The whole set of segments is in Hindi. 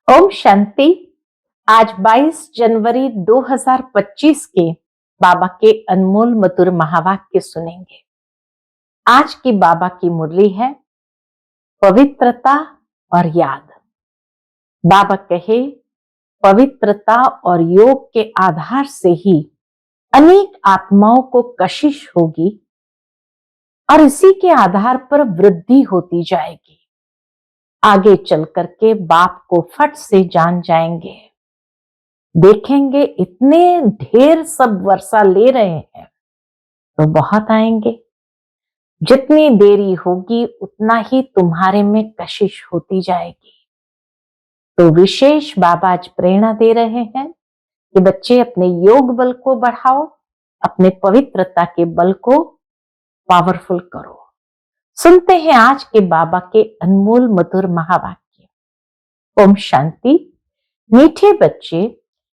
ओम शांति। आज 22 जनवरी 2025 के बाबा के अनमोल मधुर महावाक्य सुनेंगे। आज की बाबा की मुरली है पवित्रता और याद। बाबा कहे, पवित्रता और योग के आधार से ही अनेक आत्माओं को कशिश होगी और इसी के आधार पर वृद्धि होती जाएगी। आगे चल करके बाप को फट से जान जाएंगे। देखेंगे इतने ढेर सब वर्षा ले रहे हैं तो बहुत आएंगे। जितनी देरी होगी उतना ही तुम्हारे में कशिश होती जाएगी। तो विशेष बाबा आज प्रेरणा दे रहे हैं कि बच्चे अपने योग बल को बढ़ाओ, अपने पवित्रता के बल को पावरफुल करो। सुनते हैं आज के बाबा के अनमोल मधुर महावाक्य। ओम शांति। मीठे बच्चे,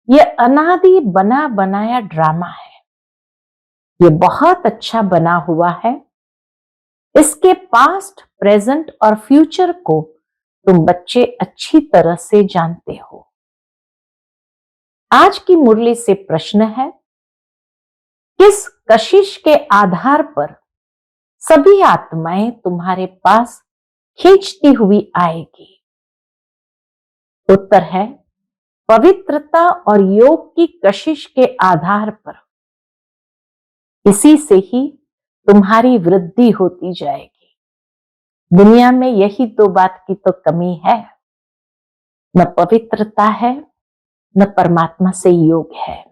ये अनादि बना बनाया ड्रामा है। ये बहुत अच्छा बना हुआ है। इसके पास्ट, प्रेजेंट और फ्यूचर को तुम बच्चे अच्छी तरह से जानते हो। आज की मुरली से प्रश्न है, किस कशिश के आधार पर सभी आत्माएं तुम्हारे पास खींचती हुई आएगी? उत्तर है, पवित्रता और योग की कशिश के आधार पर। इसी से ही तुम्हारी वृद्धि होती जाएगी। दुनिया में यही दो बात की तो कमी है, न पवित्रता है न परमात्मा से योग है।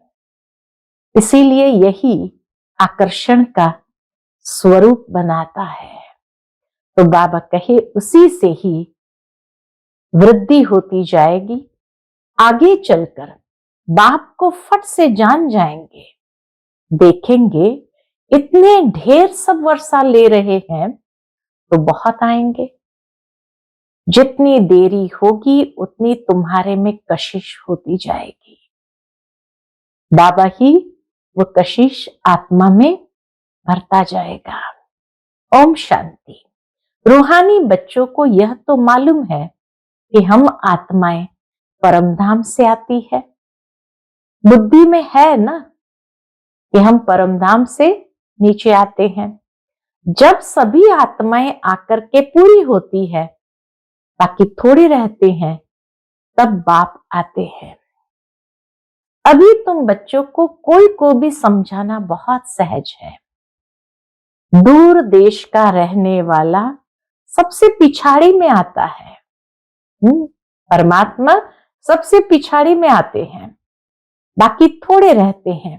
इसीलिए यही आकर्षण का स्वरूप बनाता है। तो बाबा कहे, उसी से ही वृद्धि होती जाएगी। आगे चलकर बाप को फट से जान जाएंगे। देखेंगे इतने ढेर सब वर्षा ले रहे हैं तो बहुत आएंगे। जितनी देरी होगी उतनी तुम्हारे में कशिश होती जाएगी। बाबा ही वो कशिश आत्मा में भरता जाएगा। ओम शांति। रूहानी बच्चों को यह तो मालूम है कि हम आत्माएं परमधाम से आती है। बुद्धि में है ना कि हम परमधाम से नीचे आते हैं। जब सभी आत्माएं आकर के पूरी होती है, बाकी थोड़े रहते हैं, तब बाप आते हैं। अभी तुम बच्चों को कोई को भी समझाना बहुत सहज है। दूर देश का रहने वाला सबसे पिछाड़ी में आता है। परमात्मा सबसे पिछाड़ी में आते हैं, बाकी थोड़े रहते हैं।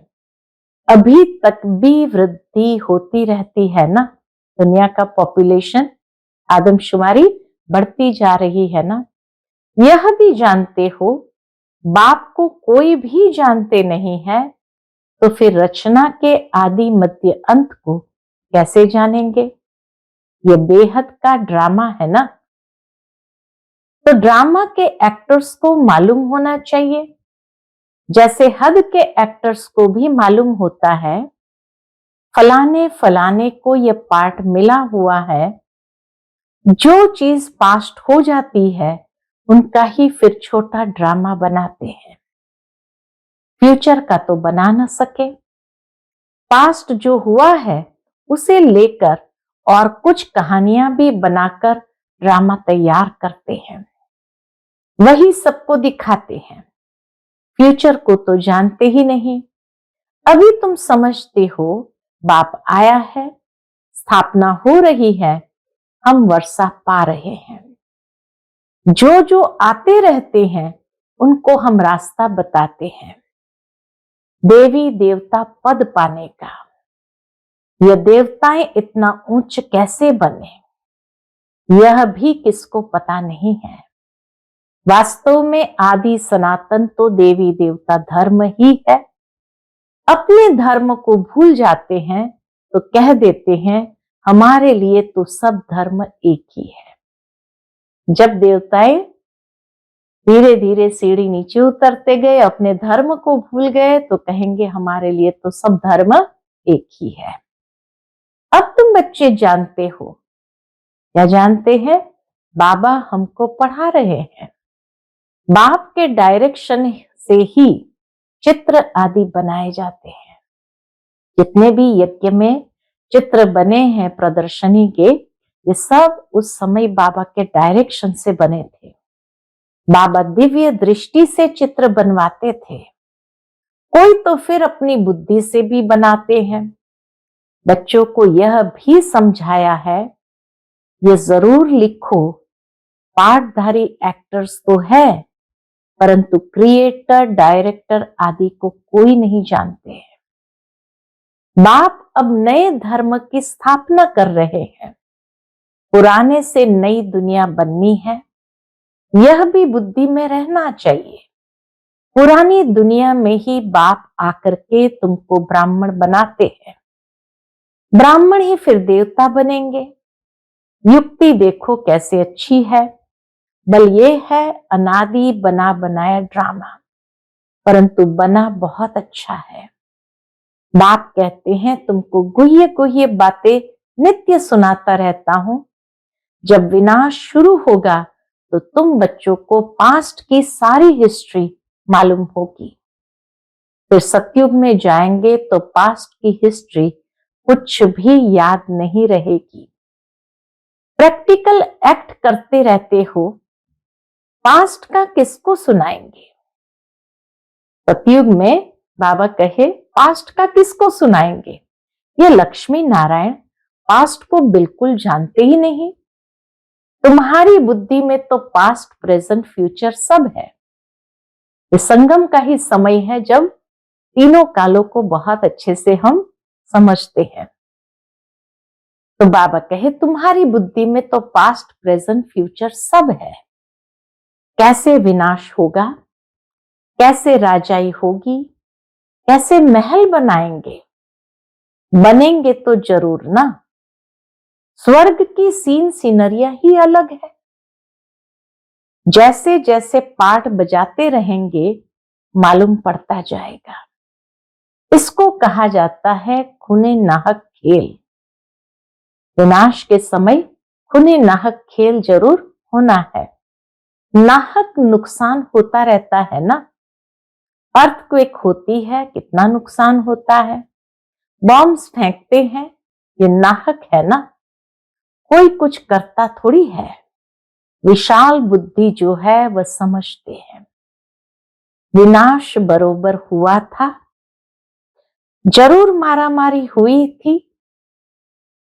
अभी तक भी वृद्धि होती रहती है ना। दुनिया का पॉपुलेशन, आदमशुमारी बढ़ती जा रही है ना। यह भी जानते हो, बाप को कोई भी जानते नहीं है, तो फिर रचना के आदि मध्य अंत को कैसे जानेंगे? ये बेहद का ड्रामा है ना। तो ड्रामा के एक्टर्स को मालूम होना चाहिए, जैसे हद के एक्टर्स को भी मालूम होता है फलाने फलाने को ये पार्ट मिला हुआ है। जो चीज पास्ट हो जाती है उनका ही फिर छोटा ड्रामा बनाते हैं। फ्यूचर का तो बना ना सके। पास्ट जो हुआ है उसे लेकर और कुछ कहानियां भी बनाकर ड्रामा तैयार करते हैं, वही सबको दिखाते हैं। फ्यूचर को तो जानते ही नहीं। अभी तुम समझते हो बाप आया है, स्थापना हो रही है, हम वर्षा पा रहे हैं। जो जो आते रहते हैं उनको हम रास्ता बताते हैं देवी देवता पद पाने का। यह देवताएं इतना ऊंच कैसे बने, यह भी किसको पता नहीं है। वास्तव में आदि सनातन तो देवी देवता धर्म ही है। अपने धर्म को भूल जाते हैं तो कह देते हैं हमारे लिए तो सब धर्म एक ही है। जब देवताएं धीरे धीरे सीढ़ी नीचे उतरते गए, अपने धर्म को भूल गए, तो कहेंगे हमारे लिए तो सब धर्म एक ही है। अब तुम बच्चे जानते हो, क्या जानते हैं? बाबा हमको पढ़ा रहे हैं। बाप के डायरेक्शन से ही चित्र आदि बनाए जाते हैं। जितने भी यज्ञ में चित्र बने हैं प्रदर्शनी के, ये सब उस समय बाबा के डायरेक्शन से बने थे। बाबा दिव्य दृष्टि से चित्र बनवाते थे। कोई तो फिर अपनी बुद्धि से भी बनाते हैं। बच्चों को यह भी समझाया है, ये जरूर लिखो, पाठधारी एक्टर्स तो है, परंतु क्रिएटर, डायरेक्टर आदि को कोई नहीं जानते हैं। बाप अब नए धर्म की स्थापना कर रहे हैं। पुराने से नई दुनिया बननी है, यह भी बुद्धि में रहना चाहिए। पुरानी दुनिया में ही बाप आकर के तुमको ब्राह्मण बनाते हैं। ब्राह्मण ही फिर देवता बनेंगे। युक्ति देखो कैसे अच्छी है। बल ये है अनादि बना बनाया ड्रामा, परंतु बना बहुत अच्छा है। बाप कहते हैं तुमको गुह्य गुह्य बातें नित्य सुनाता रहता हूं। जब विनाश शुरू होगा तो तुम बच्चों को पास्ट की सारी हिस्ट्री मालूम होगी। फिर सतयुग में जाएंगे तो पास्ट की हिस्ट्री कुछ भी याद नहीं रहेगी। प्रैक्टिकल एक्ट करते रहते हो, पास्ट का किसको सुनाएंगे? सतयुग में बाबा कहे पास्ट का किसको सुनाएंगे? ये लक्ष्मी नारायण पास्ट को बिल्कुल जानते ही नहीं। तुम्हारी बुद्धि में तो पास्ट, प्रेजेंट, फ्यूचर सब है। ये संगम का ही समय है जब तीनों कालों को बहुत अच्छे से हम समझते हैं। तो बाबा कहे तुम्हारी बुद्धि में तो पास्ट, प्रेजेंट, फ्यूचर सब है। कैसे विनाश होगा, कैसे राजाई होगी, कैसे महल बनाएंगे? बनेंगे तो जरूर ना। स्वर्ग की सीन सीनरिया ही अलग है। जैसे जैसे पाठ बजाते रहेंगे मालूम पड़ता जाएगा। इसको कहा जाता है खूने नाहक खेल। विनाश के समय खूने नाहक खेल जरूर होना है। नाहक नुकसान होता रहता है ना। अर्थक्वेक होती है, कितना नुकसान होता है। बॉम्ब्स फेंकते हैं, ये नाहक है ना। कोई कुछ करता थोड़ी है। विशाल बुद्धि जो है वह समझते हैं। विनाश बरोबर हुआ था, जरूर मारामारी हुई थी।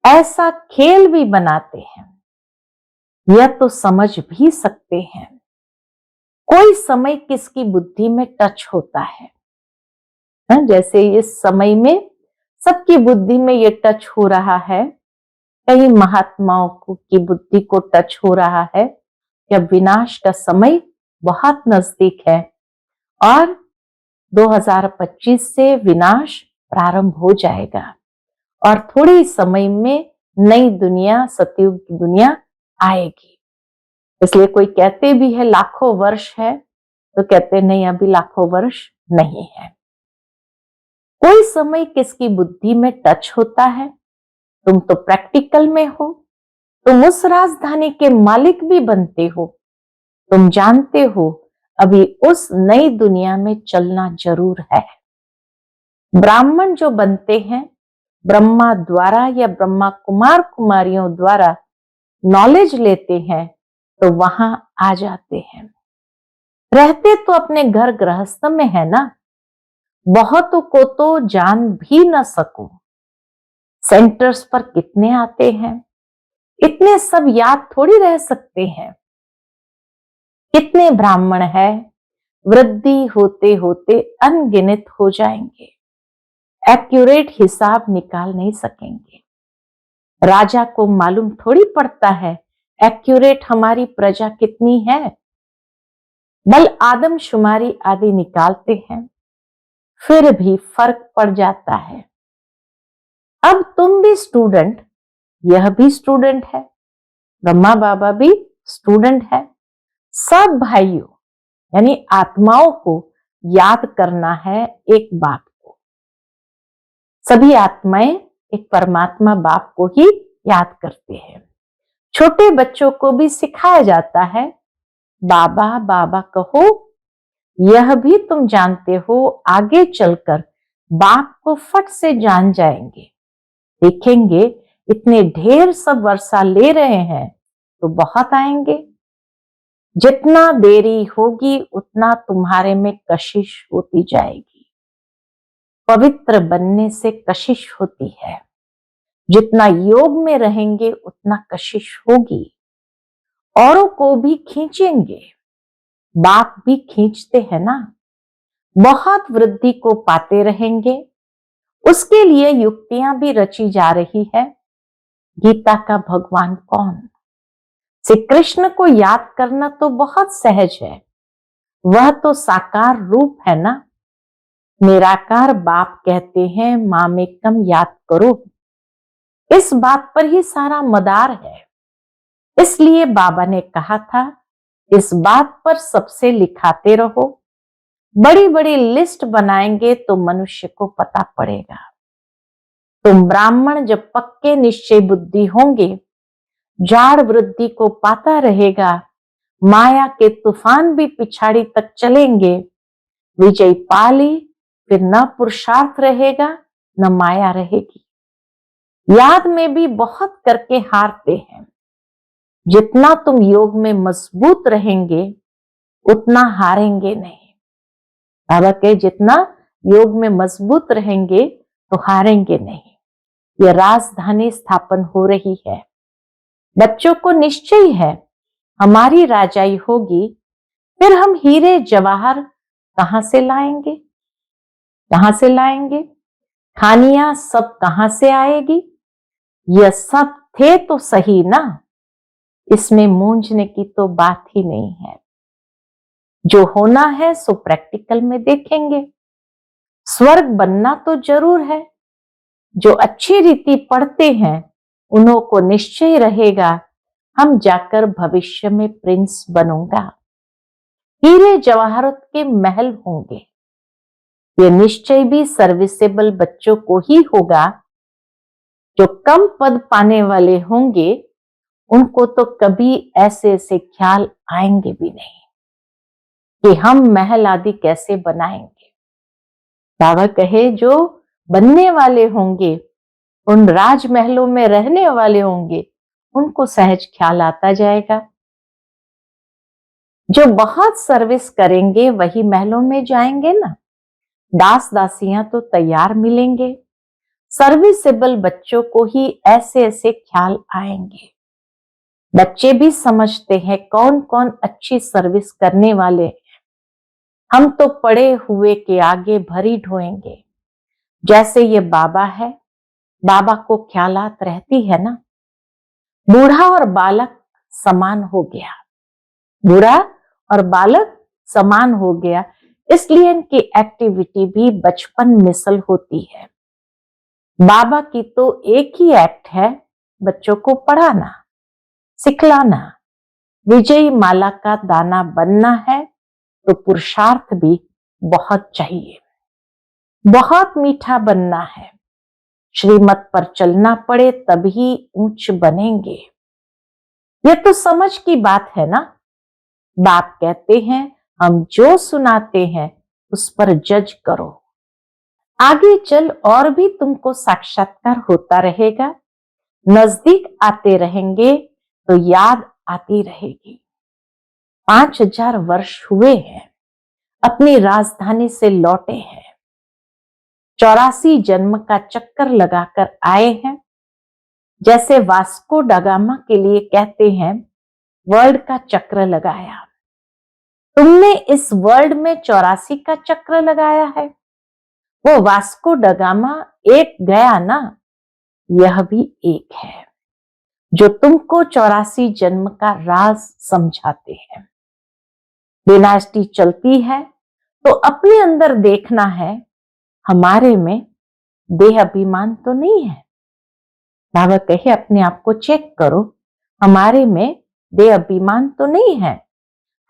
ऐसा खेल भी बनाते हैं, यह तो समझ भी सकते हैं। कोई समय किसकी बुद्धि में टच होता है, जैसे इस समय में सबकी बुद्धि में ये टच हो रहा है। कई महात्माओं की बुद्धि को टच हो रहा है कि अब विनाश का समय बहुत नजदीक है और 2025 से विनाश प्रारंभ हो जाएगा और थोड़ी समय में नई दुनिया, सतयुग की दुनिया आएगी। इसलिए कोई कहते भी है लाखों वर्ष है, तो कहते नहीं, अभी लाखों वर्ष नहीं है। कोई समय किसकी बुद्धि में टच होता है। तुम तो प्रैक्टिकल में हो, तुम उस राजधानी के मालिक भी बनते हो। तुम जानते हो अभी उस नई दुनिया में चलना जरूर है। ब्राह्मण जो बनते हैं ब्रह्मा द्वारा या ब्रह्मा कुमार कुमारियों द्वारा नॉलेज लेते हैं तो वहां आ जाते हैं। रहते तो अपने घर गृहस्थ में है ना। बहुतों को तो जान भी न सको। सेंटर्स पर कितने आते हैं, इतने सब याद थोड़ी रह सकते हैं। कितने ब्राह्मण है, वृद्धि होते होते अनगिनत हो जाएंगे। एक्यूरेट हिसाब निकाल नहीं सकेंगे। राजा को मालूम थोड़ी पड़ता है एक्यूरेट हमारी प्रजा कितनी है। बल आदमशुमारी आदि निकालते हैं, फिर भी फर्क पड़ जाता है। अब तुम भी स्टूडेंट, यह भी स्टूडेंट है, ब्रह्मा बाबा भी स्टूडेंट है। सब भाइयों यानी आत्माओं को याद करना है एक बात को। सभी आत्माएं एक परमात्मा बाप को ही याद करते हैं। छोटे बच्चों को भी सिखाया जाता है बाबा बाबा कहो, यह भी तुम जानते हो आगे चलकर बाप को फट से जान जाएंगे। देखेंगे इतने ढेर सब वर्षा ले रहे हैं तो बहुत आएंगे। जितना देरी होगी उतना तुम्हारे में कशिश होती जाएगी। पवित्र बनने से कशिश होती है। जितना योग में रहेंगे उतना कशिश होगी। औरों को भी खींचेंगे। बाप भी खींचते हैं ना। बहुत वृद्धि को पाते रहेंगे। उसके लिए युक्तियां भी रची जा रही है। गीता का भगवान कौन? श्री कृष्ण को याद करना तो बहुत सहज है। वह तो साकार रूप है ना। निराकार बाप कहते हैं मामेकम याद करो। इस बात पर ही सारा मदार है। इसलिए बाबा ने कहा था इस बात पर सबसे लिखाते रहो। बड़ी बड़ी लिस्ट बनाएंगे तो मनुष्य को पता पड़ेगा। तुम ब्राह्मण जब पक्के निश्चय बुद्धि होंगे, जाड़ वृद्धि को पाता रहेगा। माया के तूफान भी पिछाड़ी तक चलेंगे। विजय पाली, फिर न पुरुषार्थ रहेगा न माया रहेगी। याद में भी बहुत करके हारते हैं। जितना तुम योग में मजबूत रहेंगे उतना हारेंगे नहीं। बाबा के जितना योग में मजबूत रहेंगे तो हारेंगे नहीं। यह राजधानी स्थापन हो रही है। बच्चों को निश्चय है हमारी राजाई होगी। फिर हम हीरे जवाहर कहां से लाएंगे? कहां से लाएंगे? खानियां सब कहां से आएगी? यह सब थे तो सही ना। इसमें मूंझने की तो बात ही नहीं है। जो होना है सो प्रैक्टिकल में देखेंगे। स्वर्ग बनना तो जरूर है। जो अच्छी रीति पढ़ते हैं उन्हों को निश्चय रहेगा हम जाकर भविष्य में प्रिंस बनूंगा। हीरे जवाहरत के महल होंगे। ये निश्चय भी सर्विसेबल बच्चों को ही होगा। जो कम पद पाने वाले होंगे उनको तो कभी ऐसे ऐसे ख्याल आएंगे भी नहीं कि हम महल आदि कैसे बनाएंगे। बाबा कहे जो बनने वाले होंगे, उन राजमहलों में रहने वाले होंगे, उनको सहज ख्याल आता जाएगा। जो बहुत सर्विस करेंगे वही महलों में जाएंगे ना। दास दासियां तो तैयार मिलेंगे। सर्विसेबल बच्चों को ही ऐसे ऐसे ख्याल आएंगे। बच्चे भी समझते हैं कौन कौन अच्छी सर्विस करने वाले हैं। हम तो पड़े हुए के आगे भरी ढोएंगे। जैसे ये बाबा है, बाबा को ख्यालात रहती है ना। बूढ़ा और बालक समान हो गया। बूढ़ा और बालक समान हो गया, इसलिए इनकी एक्टिविटी भी बचपन मिसल होती है। बाबा की तो एक ही एक्ट है, बच्चों को पढ़ाना, सिखलाना। विजयी माला का दाना बनना है तो पुरुषार्थ भी बहुत चाहिए। बहुत मीठा बनना है। श्रीमत पर चलना पड़े तभी ऊंच बनेंगे। यह तो समझ की बात है ना। बाप कहते हैं हम जो सुनाते हैं उस पर जज करो। आगे चल और भी तुमको साक्षात्कार होता रहेगा। नजदीक आते रहेंगे तो याद आती रहेगी। 5000 वर्ष हुए हैं, अपनी राजधानी से लौटे हैं। 84 जन्म का चक्कर लगाकर आए हैं। जैसे वास्को डगामा के लिए कहते हैं वर्ल्ड का चक्र लगाया। तुमने इस वर्ल्ड में 84 का चक्र लगाया है। वो वास्को डगामा एक गया ना, यह भी एक है जो तुमको 84 जन्म का राज समझाते हैं। डिनास्टी चलती है तो अपने अंदर देखना है हमारे में देह अभिमान तो नहीं है। बाबा कहे अपने आप को चेक करो, हमारे में देह अभिमान तो नहीं है।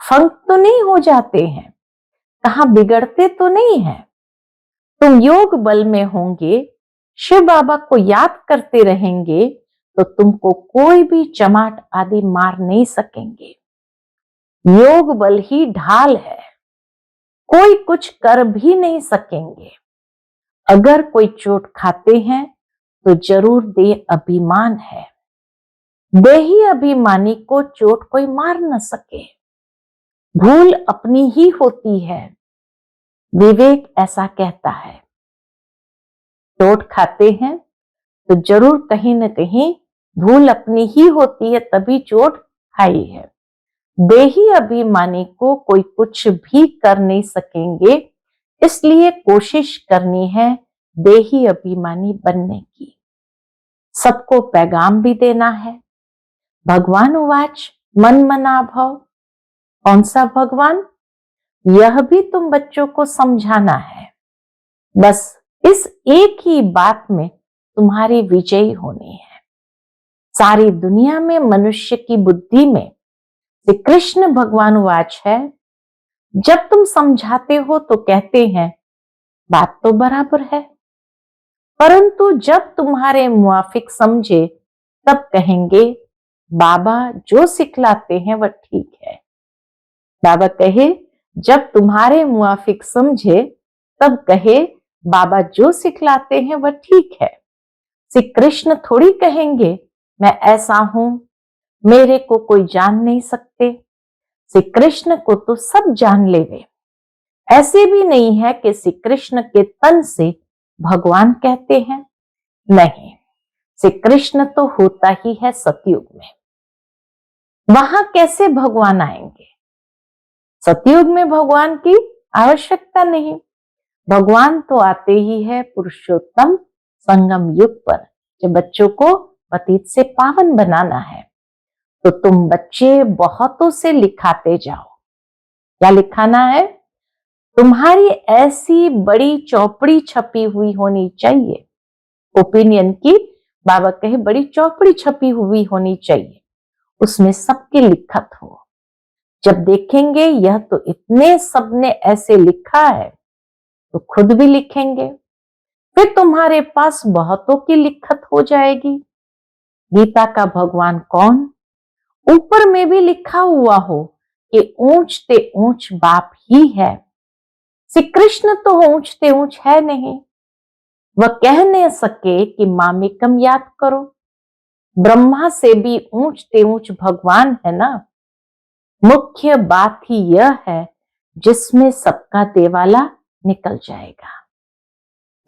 फंक तो नहीं हो जाते हैं, कहां बिगड़ते तो नहीं है। तुम योग बल में होंगे, शिव बाबा को याद करते रहेंगे तो तुमको कोई भी चमाट आदि मार नहीं सकेंगे। योग बल ही ढाल है, कोई कुछ कर भी नहीं सकेंगे। अगर कोई चोट खाते हैं तो जरूर दे अभिमान है। देही अभिमानी को चोट कोई मार न सके। भूल अपनी ही होती है, विवेक ऐसा कहता है। चोट खाते हैं तो जरूर कहीं न कहीं भूल अपनी ही होती है, तभी चोट खाई है। देही अभिमानी को कोई कुछ भी कर नहीं सकेंगे, इसलिए कोशिश करनी है देही अभिमानी बनने की। सबको पैगाम भी देना है। भगवान उवाच मन मना भव। कौन सा भगवान? यह भी तुम बच्चों को समझाना है। बस इस एक ही बात में तुम्हारी विजयी होनी है। सारी दुनिया में मनुष्य की बुद्धि में श्री कृष्ण भगवान वाच है। जब तुम समझाते हो तो कहते हैं बात तो बराबर है, परंतु जब तुम्हारे मुआफिक समझे तब कहेंगे बाबा जो सिखलाते हैं वह ठीक है। बाबा कहे जब तुम्हारे मुआफिक समझे तब कहे बाबा जो सिखलाते हैं वह ठीक है। श्री कृष्ण थोड़ी कहेंगे मैं ऐसा हूं, मेरे को कोई जान नहीं सकते। श्री कृष्ण को तो सब जान लेवे। ऐसे भी नहीं है कि श्री कृष्ण के तन से भगवान कहते हैं, नहीं, श्री कृष्ण तो होता ही है सतयुग में। वहां कैसे भगवान आएंगे? सतयुग में भगवान की आवश्यकता नहीं। भगवान तो आते ही है पुरुषोत्तम संगम युग पर, जब बच्चों को पतित से पावन बनाना है। तो तुम बच्चे बहुतों से लिखाते जाओ। क्या लिखाना है? तुम्हारी ऐसी बड़ी चौपड़ी छपी हुई होनी चाहिए। ओपिनियन की बाबा कहे बड़ी चौपड़ी छपी हुई होनी चाहिए, उसमें सबकी लिखत हो। जब देखेंगे यह तो इतने सबने ऐसे लिखा है, तो खुद भी लिखेंगे। फिर तुम्हारे पास बहुतों की लिखत हो जाएगी। गीता का भगवान कौन? ऊपर में भी लिखा हुआ हो कि ऊंचते ऊंच बाप ही है। श्री कृष्ण तो ऊंचते ऊंच है नहीं। वह कह नहीं सके कि मामेकम याद करो। ब्रह्मा से भी ऊंचते ऊंच भगवान है ना। मुख्य बात ही यह है जिसमें सबका देवाला निकल जाएगा।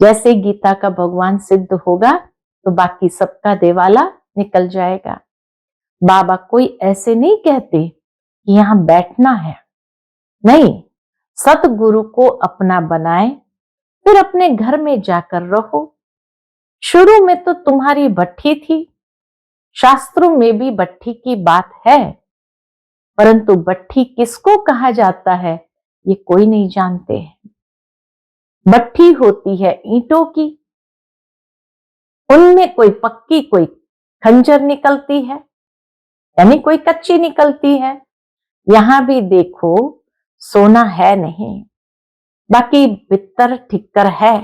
जैसे गीता का भगवान सिद्ध होगा तो बाकी सबका देवाला निकल जाएगा। बाबा कोई ऐसे नहीं कहते कि यहां बैठना है, नहीं, सतगुरु को अपना बनाए, फिर अपने घर में जाकर रहो। शुरू में तो तुम्हारी भट्ठी थी, शास्त्रों में भी भट्ठी की बात है, परंतु भट्ठी किसको कहा जाता है ये कोई नहीं जानते हैं। भट्ठी होती है ईंटों की, उनमें कोई पक्की कोई खंजर निकलती है, यानी कोई कच्ची निकलती है। यहां भी देखो सोना है नहीं, बाकी बित्तर ठिक्कर है।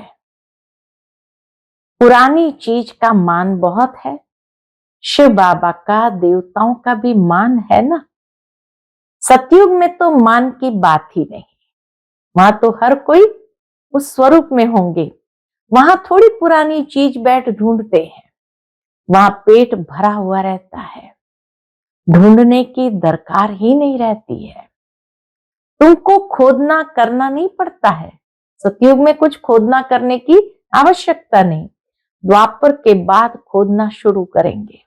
पुरानी चीज का मान बहुत है। शिव बाबा का, देवताओं का भी मान है ना। सतयुग में तो मान की बात ही नहीं। वहां तो हर कोई उस स्वरूप में होंगे। वहां थोड़ी पुरानी चीज बैठ ढूंढते हैं। वहां पेट भरा हुआ रहता है, ढूंढने की दरकार ही नहीं रहती है। तुमको खोदना करना नहीं पड़ता है। सतयुग में कुछ खोदना करने की आवश्यकता नहीं। द्वापर के बाद खोदना शुरू करेंगे।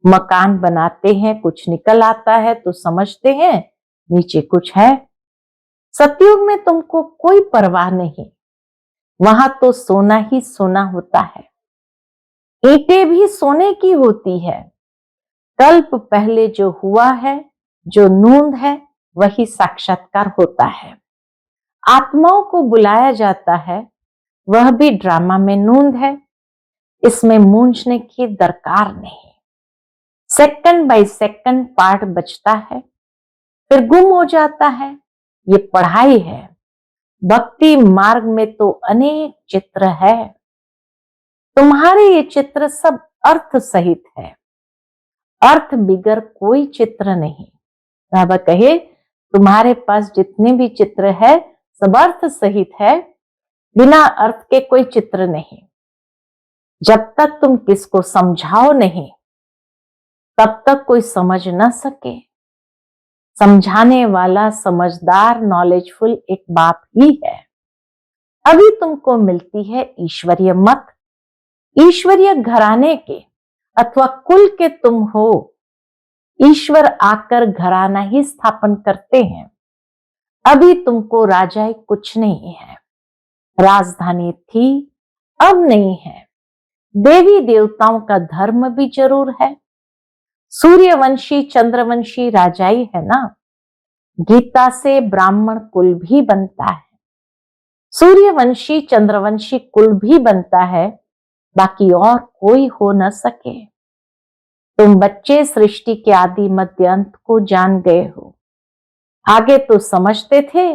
मकान बनाते हैं, कुछ निकल आता है तो समझते हैं नीचे कुछ है। सतयुग में तुमको कोई परवाह नहीं। वहां तो सोना ही सोना होता है। ईंटें भी सोने की होती है। कल्प पहले जो हुआ है, जो नूंद है, वही साक्षात्कार होता है। आत्माओं को बुलाया जाता है, वह भी ड्रामा में नूंद है। इसमें मूंझने की दरकार नहीं। सेकंड बाय सेकंड पाठ बचता है, फिर गुम हो जाता है। ये पढ़ाई है। भक्ति मार्ग में तो अनेक चित्र है। तुम्हारे ये चित्र सब अर्थ सहित है। अर्थ बिगर कोई चित्र नहीं। बाबा कहे तुम्हारे पास जितने भी चित्र है सब अर्थ सहित है, बिना अर्थ के कोई चित्र नहीं। जब तक तुम किसको समझाओ नहीं तब तक कोई समझ न सके। समझाने वाला समझदार नॉलेजफुल एक बाप ही है। अभी तुमको मिलती है ईश्वरीय मत। ईश्वरीय घराने के अथवा कुल के तुम हो। ईश्वर आकर घराना ही स्थापन करते हैं। अभी तुमको राजाई कुछ नहीं है। राजधानी थी, अब नहीं है। देवी देवताओं का धर्म भी जरूर है। सूर्यवंशी चंद्रवंशी राजाई है ना। गीता से ब्राह्मण कुल भी बनता है, सूर्यवंशी चंद्रवंशी कुल भी बनता है, बाकी और कोई हो न सके। तुम बच्चे सृष्टि के आदि मध्य अंत को जान गए हो। आगे तो समझते थे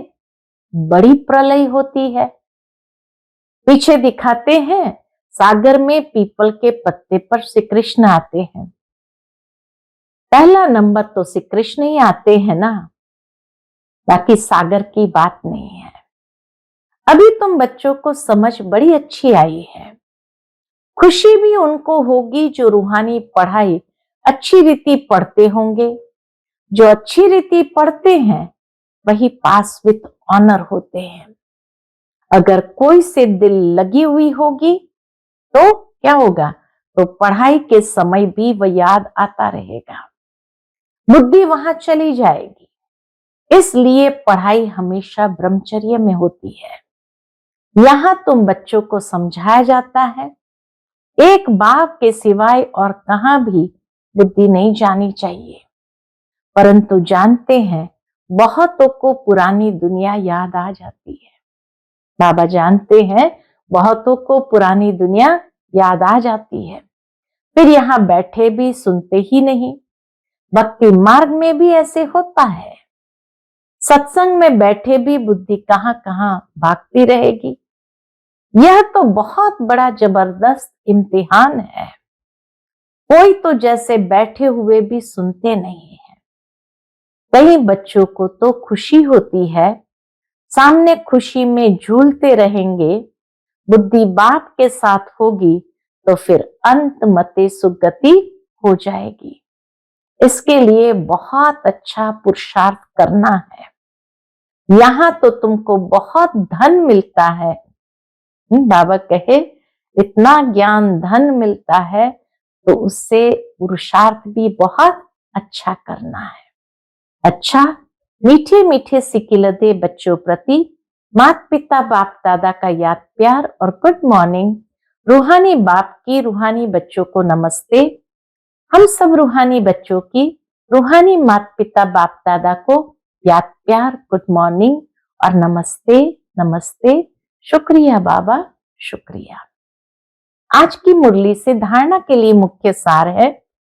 बड़ी प्रलय होती है। पीछे दिखाते हैं सागर में पीपल के पत्ते पर श्री कृष्ण आते हैं। पहला नंबर तो श्री कृष्ण ही आते हैं ना, बाकी सागर की बात नहीं है। अभी तुम बच्चों को समझ बड़ी अच्छी आई है। खुशी भी उनको होगी जो रूहानी पढ़ाई अच्छी रीति पढ़ते होंगे। जो अच्छी रीति पढ़ते हैं वही पास विथ ऑनर होते हैं। अगर कोई से दिल लगी हुई होगी तो क्या होगा, तो पढ़ाई के समय भी वह याद आता रहेगा, बुद्धि वहां चली जाएगी। इसलिए पढ़ाई हमेशा ब्रह्मचर्य में होती है। यहां तुम बच्चों को समझाया जाता है एक बाप के सिवाय और कहां भी बुद्धि नहीं जानी चाहिए। परंतु जानते हैं बहुतों को पुरानी दुनिया याद आ जाती है। बाबा जानते हैं बहुतों को पुरानी दुनिया याद आ जाती है, फिर यहां बैठे भी सुनते ही नहीं। भक्ति मार्ग में भी ऐसे होता है। सत्संग में बैठे भी बुद्धि कहां कहां भागती रहेगी। यह तो बहुत बड़ा जबरदस्त इम्तिहान है। कोई तो जैसे बैठे हुए भी सुनते नहीं है। कई बच्चों को तो खुशी होती है, सामने खुशी में झूलते रहेंगे। बुद्धि बाप के साथ होगी तो फिर अंत मते सुगति हो जाएगी। इसके लिए बहुत अच्छा पुरुषार्थ करना है। यहां तो तुमको बहुत धन मिलता है। बाबा कहे इतना ज्ञान धन मिलता है तो उससे पुरुषार्थ भी बहुत अच्छा करना है। अच्छा, मीठे मीठे सिकिलदे बच्चों प्रति माता पिता बाप दादा का याद प्यार और गुड मॉर्निंग। रूहानी बाप की रूहानी बच्चों को नमस्ते। हम सब रूहानी बच्चों की रूहानी माता पिता बाप दादा को याद प्यार गुड मॉर्निंग और नमस्ते नमस्ते। शुक्रिया बाबा, शुक्रिया। आज की मुरली से धारणा के लिए मुख्य सार है।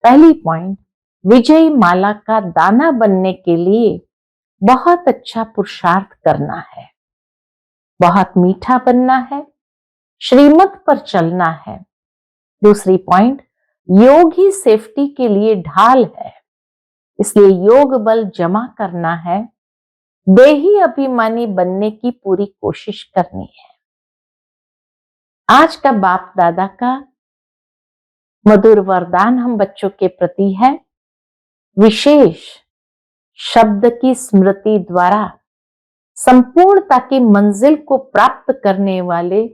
पहली पॉइंट, विजयी माला का दाना बनने के लिए बहुत अच्छा पुरुषार्थ करना है, बहुत मीठा बनना है, श्रीमत पर चलना है। दूसरी पॉइंट, योग ही सेफ्टी के लिए ढाल है, इसलिए योग बल जमा करना है। देही अभिमानी बनने की पूरी कोशिश करनी है। आज का बाप दादा का मधुर वरदान हम बच्चों के प्रति है, विशेष शब्द की स्मृति द्वारा संपूर्णता की मंजिल को प्राप्त करने वाले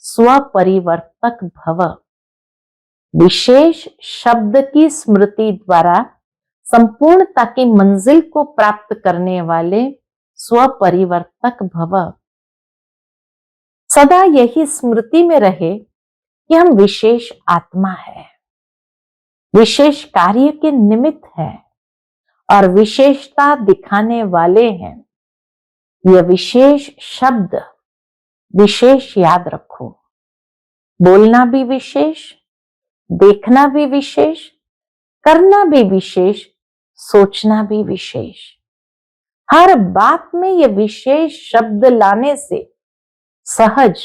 स्वपरिवर्तक भव। विशेष शब्द की स्मृति द्वारा संपूर्णता की मंजिल को प्राप्त करने वाले स्वपरिवर्तक भव। सदा यही स्मृति में रहे कि हम विशेष आत्मा है, विशेष कार्य के निमित्त है और विशेषता दिखाने वाले हैं। यह विशेष शब्द विशेष याद रखो। बोलना भी विशेष, देखना भी विशेष, करना भी विशेष, सोचना भी विशेष। हर बात में यह विशेष शब्द लाने से सहज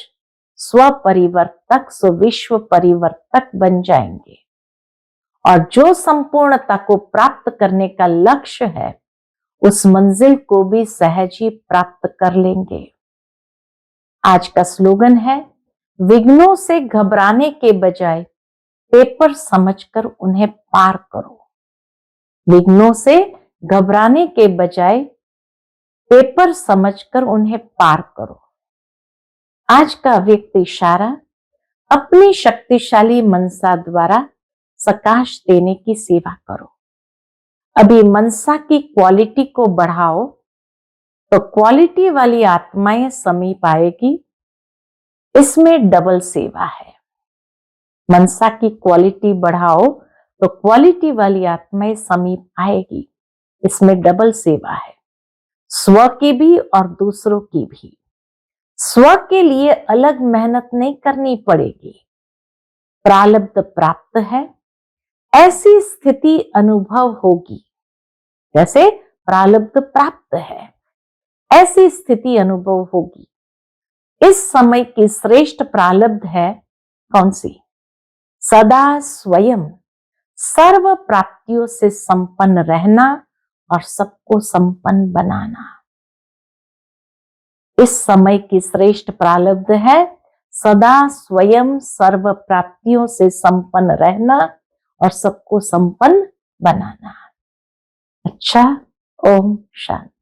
स्वपरिवर्तक विश्व परिवर्तक बन जाएंगे और जो संपूर्णता को प्राप्त करने का लक्ष्य है उस मंजिल को भी सहज ही प्राप्त कर लेंगे। आज का स्लोगन है, विघ्नों से घबराने के बजाय पेपर समझकर उन्हें पार करो। विघ्नों से घबराने के बजाय पेपर समझकर उन्हें पार करो। आज का व्यक्ति इशारा अपनी शक्तिशाली मनसा द्वारा सकाश देने की सेवा करो। अभी मनसा की क्वालिटी को बढ़ाओ तो क्वालिटी वाली आत्माएं समीप आएगी। इसमें डबल सेवा है। मनसा की क्वालिटी बढ़ाओ तो क्वालिटी वाली आत्माएं समीप आएगी। इसमें डबल सेवा है, स्व की भी और दूसरों की भी। स्व के लिए अलग मेहनत नहीं करनी पड़ेगी। प्रारब्ध प्राप्त है, ऐसी स्थिति अनुभव होगी। जैसे प्रारब्ध प्राप्त है, ऐसी स्थिति अनुभव होगी। इस समय की श्रेष्ठ प्रारब्ध है कौन सी? सदा स्वयं सर्व प्राप्तियों से संपन्न रहना और सबको संपन्न बनाना। इस समय की श्रेष्ठ प्रारब्ध है सदा स्वयं सर्व प्राप्तियों से संपन्न रहना और सबको संपन्न बनाना। अच्छा, ओम शांति।